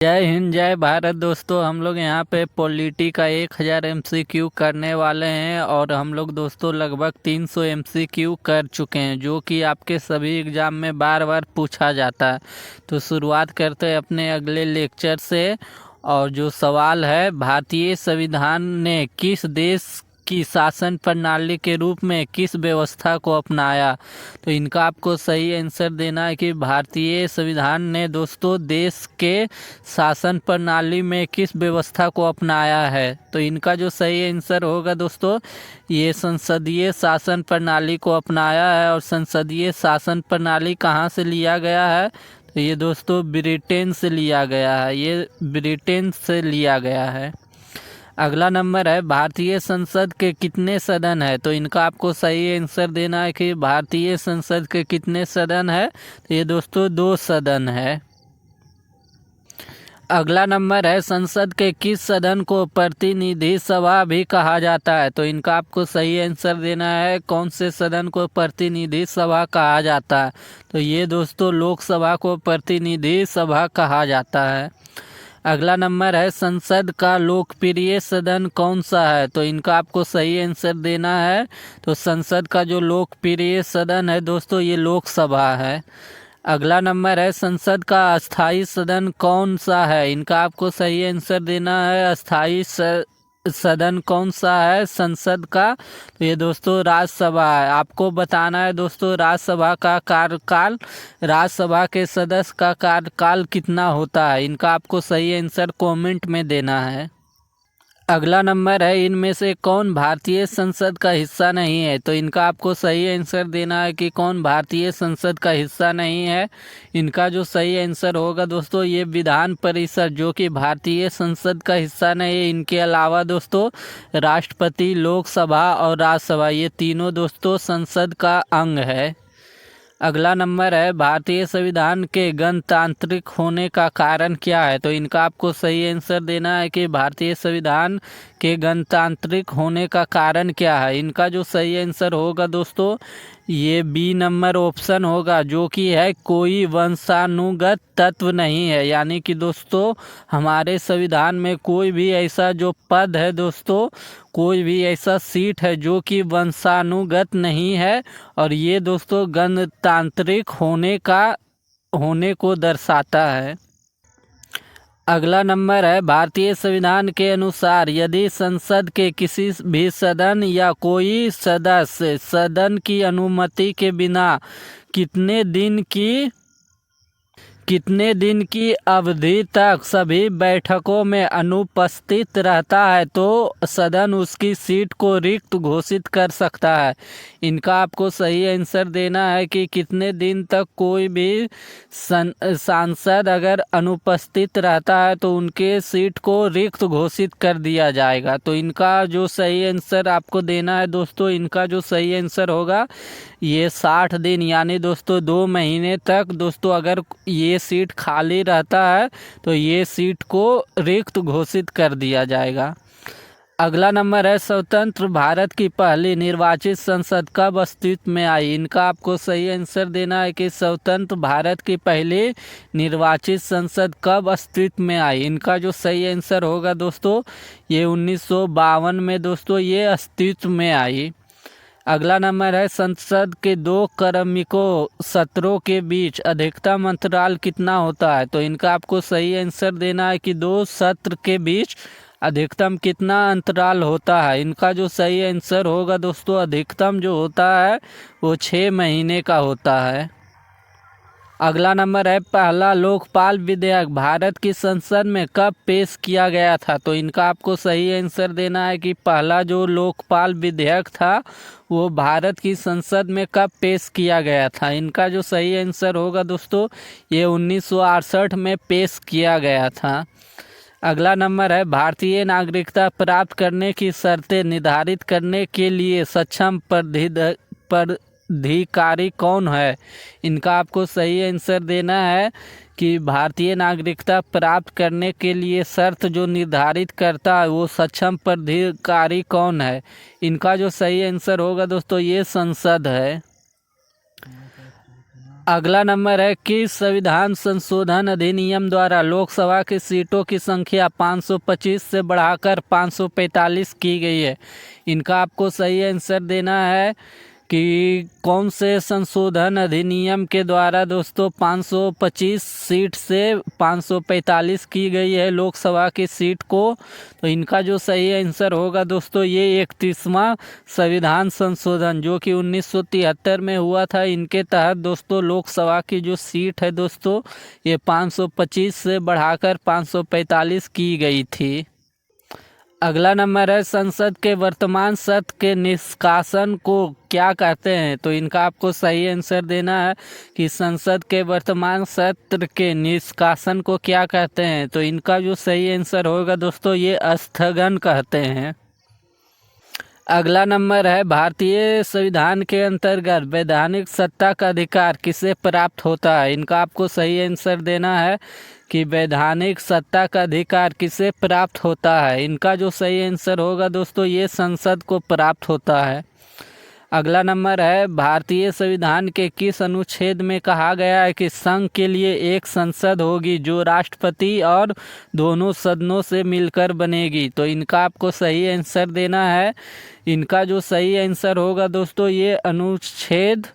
जय हिंद जय भारत। दोस्तों हम लोग यहाँ पे पॉलिटी का 1000 MCQ करने वाले हैं और हम लोग दोस्तों लगभग 300 MCQ कर चुके हैं, जो कि आपके सभी एग्ज़ाम में बार बार पूछा जाता है। तो शुरुआत करते हैं अपने अगले लेक्चर से। और जो सवाल है, भारतीय संविधान ने किस देश की शासन प्रणाली के रूप में किस व्यवस्था को अपनाया? तो इनका आपको सही आंसर देना है कि भारतीय संविधान ने दोस्तों देश के शासन प्रणाली में किस व्यवस्था को अपनाया है। तो इनका जो सही आंसर होगा दोस्तों, ये संसदीय शासन प्रणाली को अपनाया है। और संसदीय शासन प्रणाली कहाँ से लिया गया है? तो ये दोस्तों ब्रिटेन से लिया गया है। ये ब्रिटेन से लिया गया है। अगला नंबर है, भारतीय संसद के कितने सदन है? तो इनका आपको सही आंसर देना है कि भारतीय संसद के कितने सदन है। तो ये दोस्तों 2 सदन है। अगला नंबर है, संसद के किस सदन को प्रतिनिधि सभा भी कहा जाता है? तो इनका आपको सही आंसर देना है, कौन से सदन को प्रतिनिधि सभा कहा जाता है। तो ये दोस्तों लोकसभा को प्रतिनिधि सभा कहा जाता है। अगला नंबर है, संसद का लोकप्रिय सदन कौन सा है? तो इनका आपको सही आंसर देना है। तो संसद का जो लोकप्रिय सदन है दोस्तों, ये लोकसभा है। अगला नंबर है, संसद का अस्थाई सदन कौन सा है? इनका आपको सही आंसर देना है, अस्थाई सदन कौन सा है संसद का? तो ये दोस्तों राज्यसभा है। आपको बताना है दोस्तों राज्यसभा का कार्यकाल, राज्यसभा के सदस्य का कार्यकाल कितना होता है। इनका आपको सही आंसर कमेंट में देना है। अगला नंबर है, इनमें से कौन भारतीय संसद का हिस्सा नहीं है? तो इनका आपको सही आंसर देना है कि कौन भारतीय संसद का हिस्सा नहीं है। इनका जो सही आंसर होगा दोस्तों, ये विधान परिषद, जो कि भारतीय संसद का हिस्सा नहीं है। इनके अलावा दोस्तों राष्ट्रपति, लोकसभा और राज्यसभा, ये तीनों दोस्तों संसद का अंग है। अगला नंबर है, भारतीय संविधान के गणतांत्रिक होने का कारण क्या है? तो इनका आपको सही आंसर देना है कि भारतीय संविधान के गणतांत्रिक होने का कारण क्या है। इनका जो सही आंसर होगा दोस्तों, ये बी नंबर ऑप्शन होगा, जो कि है कोई वंशानुगत तत्व नहीं है। यानी कि दोस्तों हमारे संविधान में कोई भी ऐसा जो पद है दोस्तों, कोई भी ऐसा सीट है जो कि वंशानुगत नहीं है। और ये दोस्तों गणतांत्रिक होने को दर्शाता है। अगला नंबर है, भारतीय संविधान के अनुसार यदि संसद के किसी भी सदन या कोई सदस्य सदन की अनुमति के बिना कितने दिन की अवधि तक सभी बैठकों में अनुपस्थित रहता है, तो सदन उसकी सीट को रिक्त घोषित कर सकता है। इनका आपको सही आंसर देना है कि कितने दिन तक कोई भी सांसद अगर अनुपस्थित रहता है तो उनके सीट को रिक्त घोषित कर दिया जाएगा। तो इनका जो सही आंसर आपको देना है दोस्तों, इनका जो सही आंसर होगा, ये 60 दिन यानी दोस्तों 2 महीने तक दोस्तों अगर ये सीट खाली रहता है तो ये सीट को रिक्त घोषित कर दिया जाएगा। अगला नंबर है, स्वतंत्र भारत की पहली निर्वाचित संसद कब अस्तित्व में आई? इनका आपको सही आंसर देना है कि स्वतंत्र भारत की पहली निर्वाचित संसद कब अस्तित्व में आई। इनका जो सही आंसर होगा दोस्तों, ये 1952 में दोस्तों ये अस्तित्व में आई। अगला नंबर है, संसद के 2 क्रमिकों सत्रों के बीच अधिकतम अंतराल कितना होता है? तो इनका आपको सही आंसर देना है कि 2 सत्र के बीच अधिकतम कितना अंतराल होता है। इनका जो सही आंसर होगा दोस्तों, अधिकतम जो होता है वो 6 महीने का होता है। अगला नंबर है, पहला लोकपाल विधेयक भारत की संसद में कब पेश किया गया था? तो इनका आपको सही आंसर देना है कि पहला जो लोकपाल विधेयक था वो भारत की संसद में कब पेश किया गया था। इनका जो सही आंसर होगा दोस्तों, ये 1968 में पेश किया गया था। अगला नंबर है, भारतीय नागरिकता प्राप्त करने की शर्तें निर्धारित करने के लिए सक्षम प्राधिकारी कौन है? इनका आपको सही आंसर देना है कि भारतीय नागरिकता प्राप्त करने के लिए शर्त जो निर्धारित करता है वो सक्षम प्राधिकारी कौन है। इनका जो सही आंसर होगा दोस्तों, ये संसद है। अगला नंबर है कि संविधान संशोधन अधिनियम द्वारा लोकसभा की सीटों की संख्या 525 से बढ़ाकर 545 की गई है। इनका आपको सही आंसर देना है कि कौन से संशोधन अधिनियम के द्वारा दोस्तों 525 सीट से 545 की गई है लोकसभा की सीट को। तो इनका जो सही आंसर होगा दोस्तों ये 31वां संविधान संशोधन जो कि 1973 में हुआ था। इनके तहत दोस्तों लोकसभा की जो सीट है दोस्तों ये 525 से बढ़ाकर 545 की गई थी। अगला नंबर है संसद के वर्तमान सत्र के निष्कासन को क्या कहते हैं। तो इनका आपको सही आंसर देना है कि संसद के वर्तमान सत्र के निष्कासन को क्या कहते हैं। तो इनका जो सही आंसर होगा दोस्तों ये स्थगन कहते हैं। अगला नंबर है भारतीय संविधान के अंतर्गत वैधानिक सत्ता का अधिकार किसे प्राप्त होता है। इनका आपको सही आंसर देना है कि वैधानिक सत्ता का अधिकार किसे प्राप्त होता है। इनका जो सही आंसर होगा दोस्तों ये संसद को प्राप्त होता है। अगला नंबर है भारतीय संविधान के किस अनुच्छेद में कहा गया है कि संघ के लिए एक संसद होगी जो राष्ट्रपति और दोनों सदनों से मिलकर बनेगी। तो इनका आपको सही आंसर देना है। इनका जो सही आंसर होगा दोस्तों ये अनुच्छेद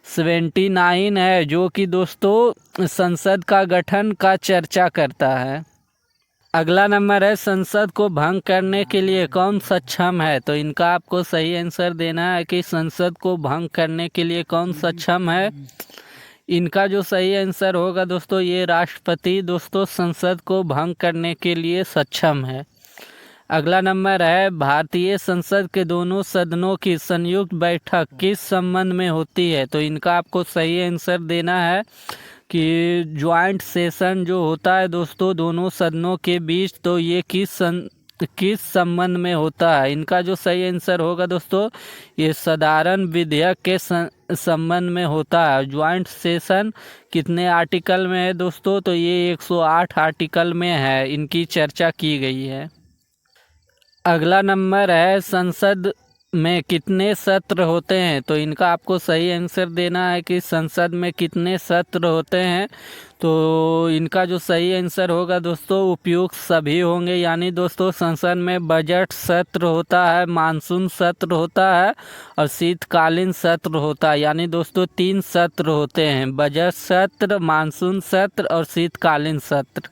79 है जो कि दोस्तों संसद का गठन का चर्चा करता है। अगला नंबर है संसद को भंग करने के लिए कौन सक्षम है। तो इनका आपको सही आंसर देना है कि संसद को भंग करने के लिए कौन सक्षम है। इनका जो सही आंसर होगा दोस्तों ये राष्ट्रपति दोस्तों संसद को भंग करने के लिए सक्षम है। अगला नंबर है भारतीय संसद के दोनों सदनों की संयुक्त बैठक किस संबंध में होती है। तो इनका आपको सही आंसर देना है कि ज्वाइंट सेशन जो होता है दोस्तों दोनों सदनों के बीच तो ये किस संबंध में होता है। इनका जो सही आंसर होगा दोस्तों ये साधारण विधेयक के संबंध में होता है। ज्वाइंट सेशन कितने आर्टिकल में है दोस्तों। तो ये 108 आर्टिकल में है इनकी चर्चा की गई है। अगला नंबर है संसद में कितने सत्र होते हैं। तो इनका आपको सही आंसर देना है कि संसद में कितने सत्र होते हैं। तो इनका जो सही आंसर होगा दोस्तों उपयुक्त सभी होंगे। यानी दोस्तों संसद में बजट सत्र होता है, मानसून सत्र होता है और शीतकालीन सत्र होता है। यानी दोस्तों 3 सत्र होते हैं, बजट सत्र, मानसून सत्र और शीतकालीन सत्र।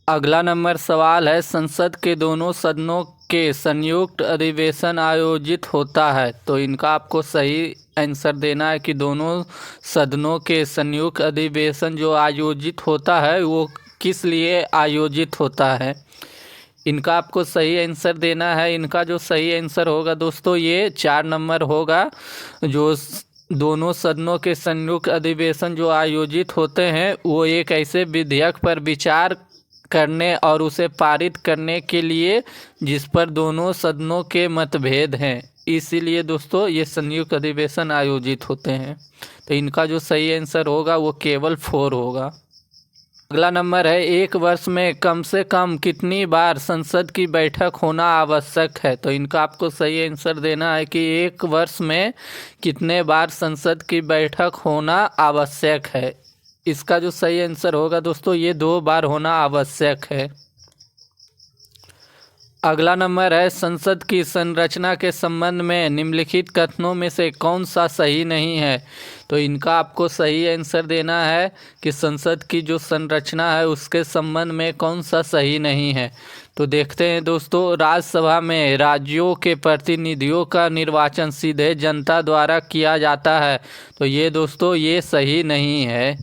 अगला नंबर सवाल है संसद के दोनों सदनों के संयुक्त अधिवेशन आयोजित होता है। तो इनका आपको सही आंसर देना है कि दोनों सदनों के संयुक्त अधिवेशन जो आयोजित होता है वो किस लिए आयोजित होता है। इनका आपको सही आंसर देना है। इनका जो सही आंसर होगा दोस्तों ये 4 नंबर होगा। जो दोनों सदनों के संयुक्त अधिवेशन जो आयोजित होते हैं वो एक ऐसे विधेयक पर विचार करने और उसे पारित करने के लिए जिस पर दोनों सदनों के मतभेद हैं, इसीलिए दोस्तों ये संयुक्त अधिवेशन आयोजित होते हैं। तो इनका जो सही आंसर होगा वो केवल 4 होगा। अगला नंबर है एक वर्ष में कम से कम कितनी बार संसद की बैठक होना आवश्यक है। तो इनका आपको सही आंसर देना है कि एक वर्ष में कितने बार संसद की बैठक होना आवश्यक है। इसका जो सही आंसर होगा दोस्तों ये 2 बार होना आवश्यक है। अगला नंबर है संसद की संरचना के संबंध में निम्नलिखित कथनों में से कौन सा सही नहीं है। तो इनका आपको सही आंसर देना है कि संसद की जो संरचना है उसके संबंध में कौन सा सही नहीं है। तो देखते हैं दोस्तों राज्यसभा में राज्यों के प्रतिनिधियों का निर्वाचन सीधे जनता द्वारा किया जाता है। तो ये दोस्तों ये सही नहीं है।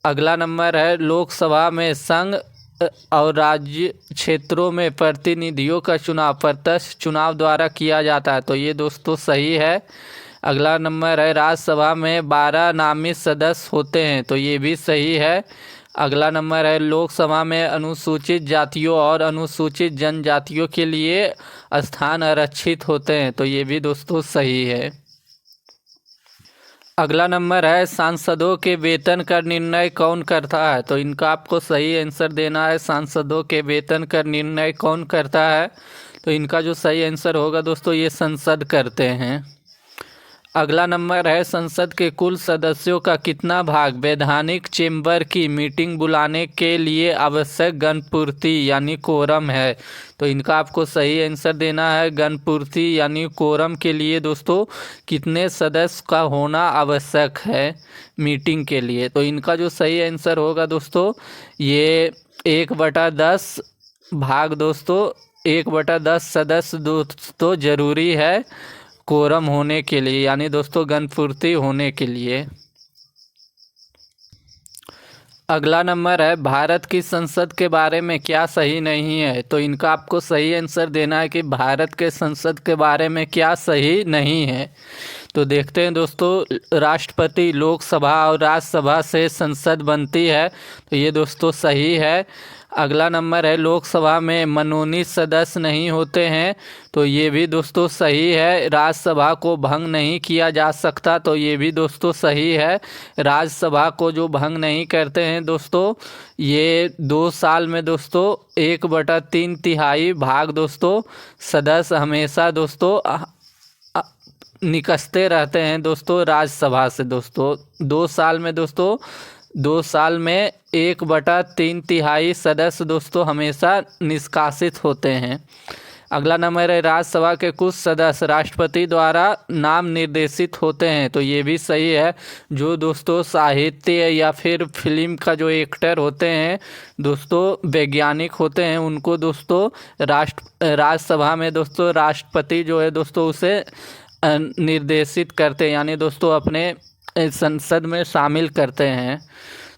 अगला नंबर है लोकसभा में संघ और राज्य क्षेत्रों में प्रतिनिधियों का चुनाव प्रत्यक्ष चुनाव द्वारा किया जाता है। तो ये दोस्तों सही है। अगला नंबर है राज्यसभा में 12 नामित सदस्य होते हैं। तो ये भी सही है। अगला नंबर है लोकसभा में अनुसूचित जातियों और अनुसूचित जनजातियों के लिए स्थान आरक्षित होते हैं। तो ये भी दोस्तों सही है। अगला नंबर है सांसदों के वेतन का निर्णय कौन करता है। तो इनका आपको सही आंसर देना है सांसदों के वेतन का निर्णय कौन करता है। तो इनका जो सही आंसर होगा दोस्तों ये संसद करते हैं। अगला नंबर है संसद के कुल सदस्यों का कितना भाग वैधानिक चेंबर की मीटिंग बुलाने के लिए आवश्यक गणपूर्ति यानी कोरम है। तो इनका आपको सही आंसर देना है। गणपूर्ति यानी कोरम के लिए दोस्तों कितने सदस्य का होना आवश्यक है मीटिंग के लिए। तो इनका जो सही आंसर होगा दोस्तों ये 1/10 भाग दोस्तों 1/10 सदस्य दोस्तों जरूरी है कोरम होने के लिए यानी दोस्तों गणपूर्ति होने के लिए। अगला नंबर है भारत की संसद के बारे में क्या सही नहीं है। तो इनका आपको सही आंसर देना है कि भारत के संसद के बारे में क्या सही नहीं है। तो देखते हैं दोस्तों राष्ट्रपति लोकसभा और राज्यसभा से संसद बनती है। तो ये दोस्तों सही है। अगला नंबर है लोकसभा में मनोनीत सदस्य नहीं होते हैं। तो ये भी दोस्तों सही है। राज्यसभा को भंग नहीं किया जा सकता। तो ये भी दोस्तों सही है। राज्यसभा को जो भंग नहीं करते हैं दोस्तों ये 2 साल में दोस्तों 1/3 भाग दोस्तों सदस्य हमेशा दोस्तों निकसते रहते हैं दोस्तों राज्यसभा से। दोस्तों 2 साल में दोस्तों 2 साल में 1/3 सदस्य दोस्तों हमेशा निष्कासित होते हैं। अगला नंबर है राज्यसभा के कुछ सदस्य राष्ट्रपति द्वारा नाम निर्देशित होते हैं। तो ये भी सही है। जो दोस्तों साहित्य या फिर फिल्म का जो एक्टर होते हैं दोस्तों वैज्ञानिक होते हैं उनको दोस्तों राज्यसभा में दोस्तों राष्ट्रपति जो है दोस्तों उसे निर्देशित करते हैं यानी दोस्तों अपने संसद में शामिल करते हैं।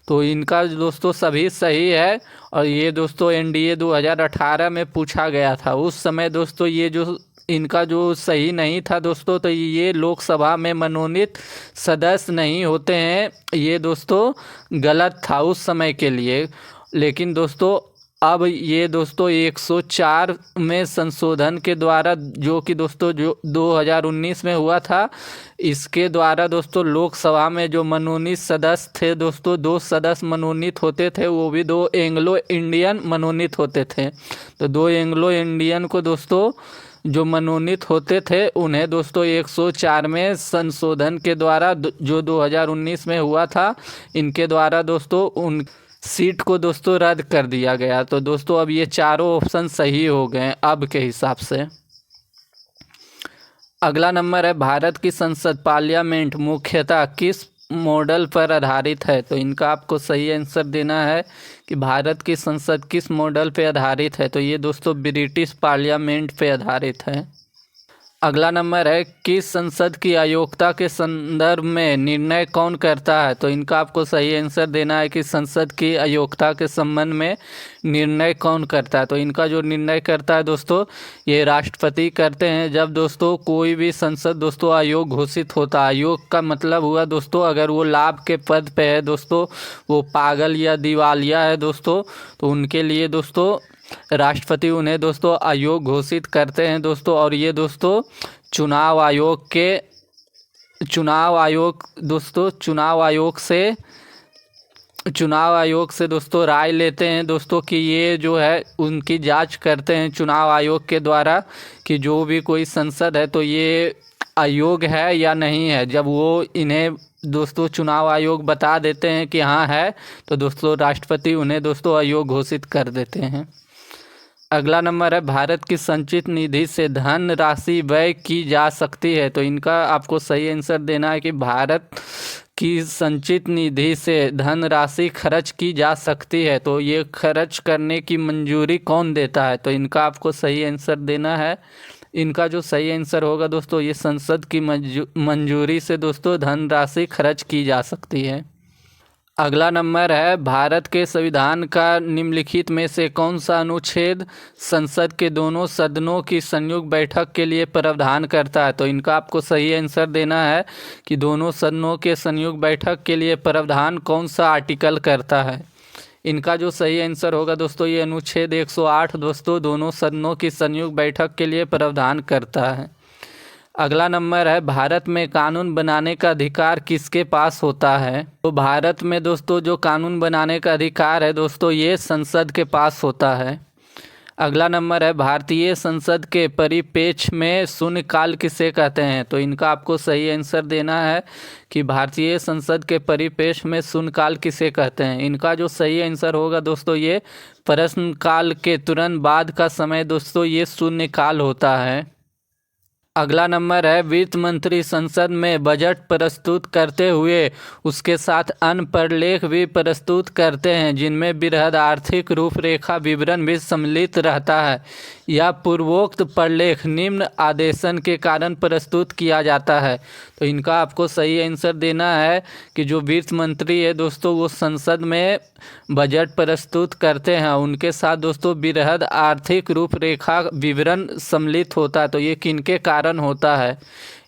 तो इनका दोस्तों सभी सही है। और ये दोस्तों एनडीए 2018 में पूछा गया था। उस समय दोस्तों ये जो इनका जो सही नहीं था दोस्तों तो ये लोकसभा में मनोनीत सदस्य नहीं होते हैं। ये दोस्तों गलत था उस समय के लिए। लेकिन दोस्तों अब ये दोस्तों 104 में संशोधन के द्वारा जो कि दोस्तों जो 2019 में हुआ था इसके द्वारा दोस्तों लोकसभा में जो मनोनीत सदस्य थे दोस्तों 2 सदस्य मनोनीत होते थे वो भी 2 एंग्लो इंडियन मनोनीत होते थे। तो 2 एंग्लो इंडियन को दोस्तों जो मनोनीत होते थे उन्हें दोस्तों 104 में संशोधन के द्वारा जो 2019 में हुआ था इनके द्वारा दोस्तों उन सीट को दोस्तों रद्द कर दिया गया। तो दोस्तों अब ये चारों ऑप्शन सही हो गए अब के हिसाब से। अगला नंबर है भारत की संसद पार्लियामेंट मुख्यतः किस मॉडल पर आधारित है। तो इनका आपको सही आंसर देना है कि भारत की संसद किस मॉडल पर आधारित है। तो ये दोस्तों ब्रिटिश पार्लियामेंट पे आधारित है। अगला नंबर है किस संसद की अयोग्यता के संदर्भ में निर्णय कौन करता है। तो इनका आपको सही आंसर देना है कि संसद की अयोग्यता के संबंध में निर्णय कौन करता है। तो इनका जो निर्णय करता है दोस्तों ये राष्ट्रपति करते हैं। जब दोस्तों कोई भी संसद दोस्तों अयोग्य घोषित होता है। अयोग्य का मतलब हुआ दोस्तों अगर वो लाभ के पद पे है दोस्तों वो पागल या दिवालिया है दोस्तों तो उनके लिए दोस्तों राष्ट्रपति उन्हें दोस्तों अयोग्य घोषित करते हैं दोस्तों। और ये दोस्तों चुनाव आयोग से दोस्तों राय लेते हैं दोस्तों कि ये जो है उनकी जांच करते हैं चुनाव आयोग के द्वारा कि जो भी कोई संसद है तो ये अयोग्य है या नहीं है। जब वो इन्हें दोस्तों चुनाव आयोग बता देते हैं कि हाँ है तो दोस्तों राष्ट्रपति उन्हें दोस्तों अयोग्य घोषित कर देते हैं। अगला नंबर है भारत की संचित निधि से धन राशि व्यय की जा सकती है। तो इनका आपको सही आंसर देना है कि भारत की संचित निधि से धन राशि खर्च की जा सकती है। तो ये खर्च करने की मंजूरी कौन देता है। तो इनका आपको सही आंसर देना है। इनका जो सही आंसर होगा दोस्तों ये संसद की मंजूरी से दोस्तों धन राशि खर्च की जा सकती है। अगला नंबर है भारत के संविधान का निम्नलिखित में से कौन सा अनुच्छेद संसद के दोनों सदनों की संयुक्त बैठक के लिए प्रावधान करता है। तो इनका आपको सही आंसर देना है कि दोनों सदनों के संयुक्त बैठक के लिए प्रावधान कौन सा आर्टिकल करता है। इनका जो सही आंसर होगा दोस्तों ये अनुच्छेद 108 दोस्तों दोनों सदनों की संयुक्त बैठक के लिए प्रावधान करता है। अगला नंबर है भारत में कानून बनाने का अधिकार किसके पास होता है। तो भारत में दोस्तों जो कानून बनाने का अधिकार है दोस्तों ये संसद के पास होता है। अगला नंबर है भारतीय संसद के परिप्रेक्ष्य में शून्यकाल किसे कहते हैं। तो इनका आपको सही आंसर देना है कि भारतीय संसद के परिप्रेक्ष्य में शून्यकाल किसे कहते हैं। इनका जो सही आंसर होगा दोस्तों ये प्रश्नकाल के तुरंत बाद का समय दोस्तों ये शून्यकाल होता है। अगला नंबर है वित्त मंत्री संसद में बजट प्रस्तुत करते हुए उसके साथ अन्य प्रलेख भी प्रस्तुत करते हैं जिनमें बृहद आर्थिक रूपरेखा विवरण भी सम्मिलित रहता है। यह पूर्वोक्त प्रलेख निम्न आदेशन के कारण प्रस्तुत किया जाता है। तो इनका आपको सही आंसर देना है कि जो वित्त मंत्री है दोस्तों वो संसद में बजट प्रस्तुत करते हैं उनके साथ दोस्तों बृहद आर्थिक रूपरेखा विवरण सम्मिलित होता है। तो ये किनके कारण होता है,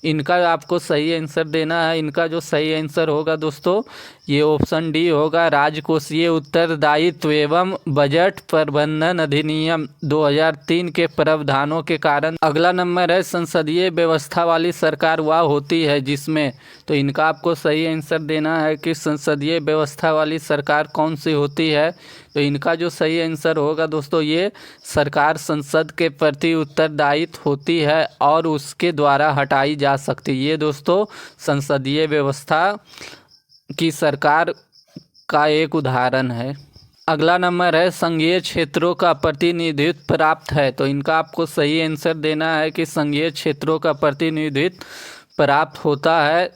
इनका आपको सही आंसर देना है। इनका जो सही आंसर होगा दोस्तों ये ऑप्शन डी होगा, राजकोषीय उत्तरदायित्व एवं बजट प्रबंधन अधिनियम 2003 के प्रावधानों के कारण। अगला नंबर है संसदीय व्यवस्था वाली सरकार वह होती है जिसमें। तो इनका आपको सही आंसर देना है कि संसदीय व्यवस्था वाली सरकार कौन सी होती है। तो इनका जो सही आंसर होगा दोस्तों ये सरकार संसद के प्रति उत्तरदायित्व होती है और उसके द्वारा हटाई जा सकती है। ये दोस्तों संसदीय व्यवस्था की सरकार का एक उदाहरण है। अगला नंबर है संघीय क्षेत्रों का प्रतिनिधित्व प्राप्त है। तो इनका आपको सही आंसर देना है कि संघीय क्षेत्रों का प्रतिनिधित्व प्राप्त होता है।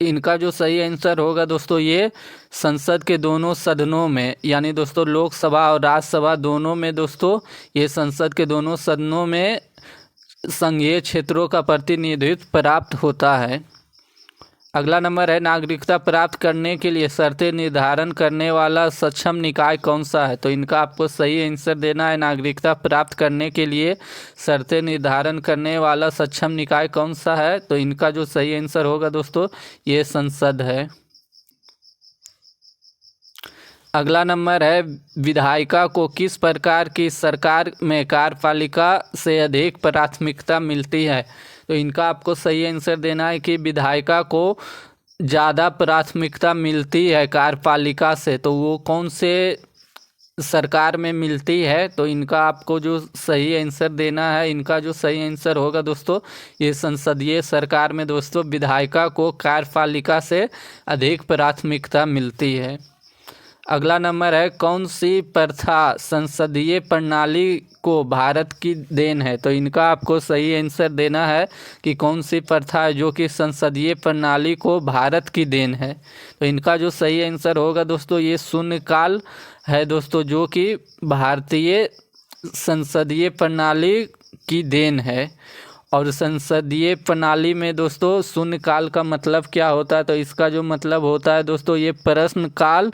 इनका जो सही आंसर होगा दोस्तों ये संसद के दोनों सदनों में, यानी दोस्तों लोकसभा और राज्यसभा दोनों में दोस्तों ये संसद के दोनों सदनों में संघीय क्षेत्रों का प्रतिनिधित्व प्राप्त होता है। अगला नंबर है नागरिकता प्राप्त करने के लिए शर्तें निर्धारण करने वाला सक्षम निकाय कौन सा है। तो इनका आपको सही आंसर देना है नागरिकता प्राप्त करने के लिए शर्तें निर्धारण करने वाला सक्षम निकाय कौन सा है। तो इनका जो सही आंसर होगा दोस्तों ये संसद है। अगला नंबर है विधायिका को किस प्रकार की सरकार में कार्यपालिका से अधिक प्राथमिकता मिलती है। तो इनका आपको सही आंसर देना है कि विधायिका को ज़्यादा प्राथमिकता मिलती है कार्यपालिका से। तो वो कौन से सरकार में मिलती है। तो इनका आपको जो सही आंसर देना है, इनका जो सही आंसर होगा दोस्तों ये संसदीय सरकार में दोस्तों विधायिका को कार्यपालिका से अधिक प्राथमिकता मिलती है। अगला नंबर है कौन सी प्रथा संसदीय प्रणाली को भारत की देन है। तो इनका आपको सही आंसर देना है कि कौन सी प्रथा है जो कि संसदीय प्रणाली को भारत की देन है। तो इनका जो सही आंसर होगा दोस्तों ये शून्यकाल है दोस्तों, जो कि भारतीय संसदीय प्रणाली की देन है। और संसदीय प्रणाली में दोस्तों शून्यकाल का मतलब क्या होता है। तो इसका जो मतलब होता है दोस्तों ये प्रश्नकाल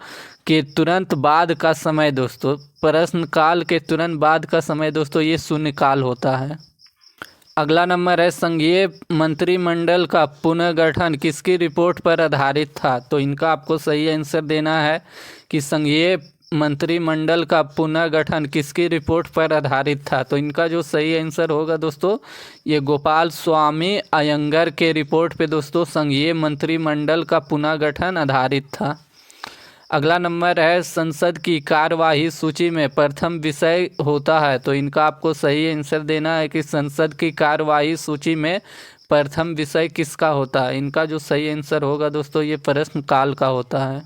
के तुरंत बाद का समय दोस्तों, प्रश्नकाल के तुरंत बाद का समय दोस्तों ये शून्यकाल होता है। अगला नंबर है संघीय मंत्रिमंडल का पुनर्गठन किसकी रिपोर्ट पर आधारित था। तो इनका आपको सही आंसर देना है कि संघीय मंत्रिमंडल का पुनर्गठन किसकी रिपोर्ट पर आधारित था। तो इनका जो सही आंसर होगा दोस्तों ये गोपाल स्वामी अयंगर के रिपोर्ट पे दोस्तों संघीय मंत्रिमंडल का पुनर्गठन आधारित था। अगला नंबर है संसद की कार्यवाही सूची में प्रथम विषय होता है। तो इनका आपको सही आंसर देना है कि संसद की कार्यवाही सूची में प्रथम विषय किसका होता है। इनका जो सही आंसर होगा दोस्तों ये प्रश्नकाल का होता है।